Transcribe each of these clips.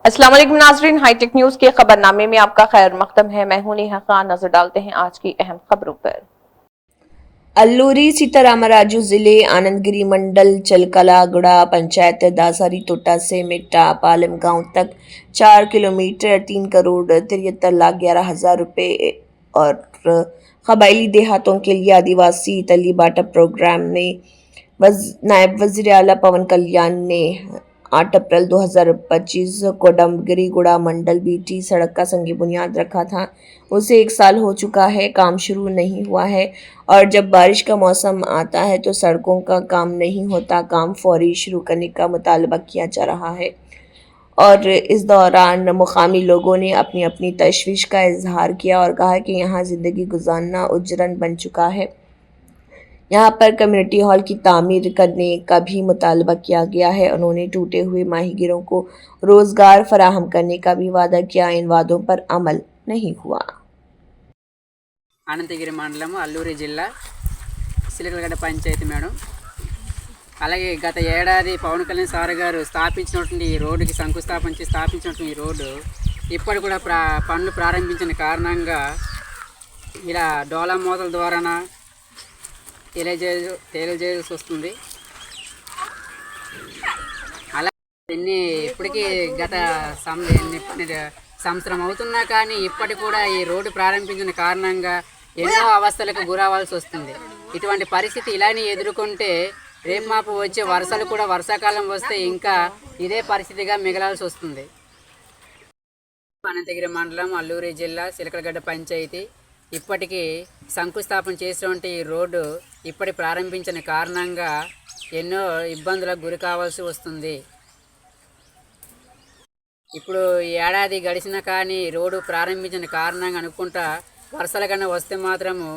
अस्सलाम वालेकुम नाज़रीन, हाईटेक न्यूज के खबरनामे में आपका खैर मकदम है। मैं हूं नेहा खान। नजर डालते हैं आज की अहम खबरों पर। अल्लूरी सीतारामराजू जिले आनंदगिरी मंडल चलकलागुड़ा पंचायत दासारी तोटा से मिट्टा पालम गांव तक 4 किलोमीटर 3,73,11,000 रुपए और कबायली देहातों के लिए आदिवासी तली बाटा प्रोग्राम में नायब वजीर आला पवन कल्याण ने 8 अप्रैल 2025 को डमगिरीगुड़ा मंडल बीटी सड़क का संगी बुनियाद रखा था। उसे 1 साल हो चुका है, काम शुरू नहीं हुआ है और जब बारिश का मौसम आता है तो सड़कों का काम नहीं होता। काम फौरी शुरू करने का मुतालबा किया जा रहा है और इस दौरान मुकामी लोगों ने अपनी अपनी तशवीश का इजहार किया और कहा कि यहाँ ज़िंदगी गुजारना उजरन बन चुका है। यहाँ पर कम्युनिटी हॉल की तामीर करने का भी मुतालबा किया गया है। उन्होंने टूटे हुए माहीगीरों को रोजगार फराहम करने का भी वादा किया। इन वादों पर अमल नहीं हुआ। అనంతగిరి మండలం అల్లూరి జిల్లా సిలకలగడ్డ పంచాయతీ మేడం. అలాగే గత ఏడాది పవన్ కళ్యాణ్ సార్ గారు స్థాపించినటువంటి ఈ రోడ్డుకి శంకుస్థాపన చేసి స్థాపించినటువంటి ఈ రోడ్డు ఇప్పటి కూడా పనులు ప్రారంభించిన కారణంగా ఇలా డోలా మోతల ద్వారా తెలియజేయాల్సి వస్తుంది. అలా ఇప్పటికీ గత సంవత్సరం అవుతున్నా కానీ ఇప్పటి కూడా ఈ రోడ్డు ప్రారంభించిన కారణంగా ఎన్నో అవస్థలకు గురవ్వాల్సి వస్తుంది. ఇటువంటి పరిస్థితి ఇలానే ఎదుర్కొంటే రేపు మాపు వచ్చే వర్షాలు కూడా వర్షాకాలం వస్తే ఇంకా ఇదే పరిస్థితిగా మిగలాల్సి వస్తుంది. అనంతగిరి మండలం అల్లూరి జిల్లా సిలకలగడ్డ పంచాయతీ ఇప్పటికీ శంకుస్థాపన చేసినటువంటి ఈ రోడ్డు ఇప్పటి ప్రారంభించిన కారణంగా ఎన్నో ఇబ్బందులకు గురి కావాల్సి వస్తుంది. ఇప్పుడు ఏడాది గడిచినా కానీ రోడ్డు ప్రారంభించిన కారణంగా అనుకుంటా వర్షాల కన్నా వస్తే మాత్రము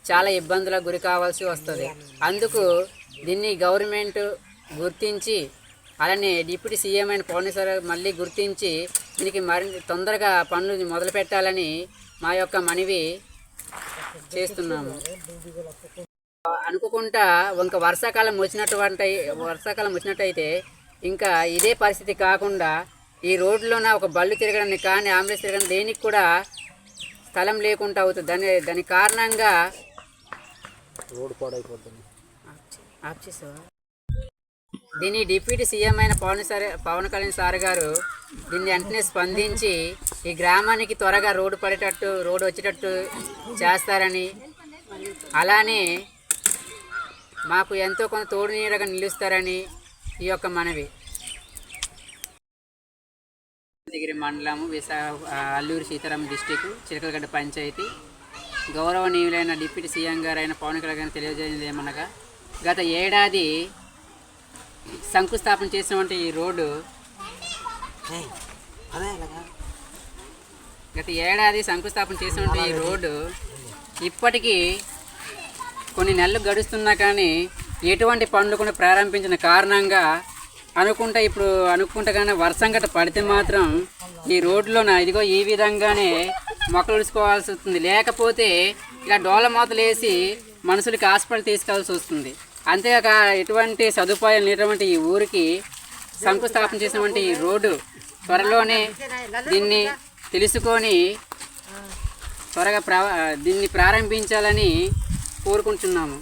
చాలా ఇబ్బందులకు గురి కావాల్సి వస్తుంది. అందుకు దీన్ని గవర్నమెంట్ గుర్తించి అలానే డిప్యూటీ సీఎం అయిన పవన్ సార్ మళ్ళీ గుర్తించి దీనికి మరింత తొందరగా పనులు మొదలు పెట్టాలని మా యొక్క మనవి చేస్తున్నాము. అనుకోకుండా ఇంకా వర్షాకాలం వచ్చినట్టయితే ఇంకా ఇదే పరిస్థితి కాకుండా ఈ రోడ్లోన ఒక బళ్ళు తిరగడానికి కానీ అంబులెన్స్ తిరగడానికి దేనికి కూడా స్థలం లేకుండా అవుతుంది. దాని కారణంగా దీన్ని డిప్యూటీ సీఎం అయిన పవన్ కళ్యాణ్ సార్ గారు దీన్ని వెంటనే స్పందించి ఈ గ్రామానికి త్వరగా రోడ్డు వచ్చేటట్టు చేస్తారని, అలానే మాకు ఎంతో కొంత తోడు నీడగా నిలుస్తారని ఈ యొక్క మనవి. అనంతగిరి మండలము అల్లూరి సీతారామ డిస్టిక్ చిలకలగడ్డ పంచాయతీ గౌరవనీయులైన డిప్యూటీ సీఎం గారు అయిన పవన్ కళ్యాణ్ తెలియజేసింది ఏమనగా గత ఏడాది శంకుస్థాపన చేసినటువంటి ఈ రోడ్డు ఇప్పటికీ కొన్ని నెలలు గడుస్తున్నా కానీ ఎటువంటి పనులు కూడా ప్రారంభించిన కారణంగా అనుకుంటా కానీ వర్షం గట్ట పడితే మాత్రం ఈ రోడ్లోన ఇదిగో ఈ విధంగానే మొక్కలు ఉడుచుకోవాల్సి వస్తుంది. లేకపోతే ఇలా డోల మూతలు వేసి మనుషులకి హాస్పిటల్ తీసుకెళ్లాల్సి వస్తుంది. అంతేకాక ఎటువంటి సదుపాయాలు లేనటువంటి ఈ ఊరికి శంకుస్థాపన చేసినటువంటి ఈ రోడ్డు త్వరలోనే దీన్ని తెలుసుకొని త్వరగా దీన్ని ప్రారంభించాలని కోరుకుంటున్నాము.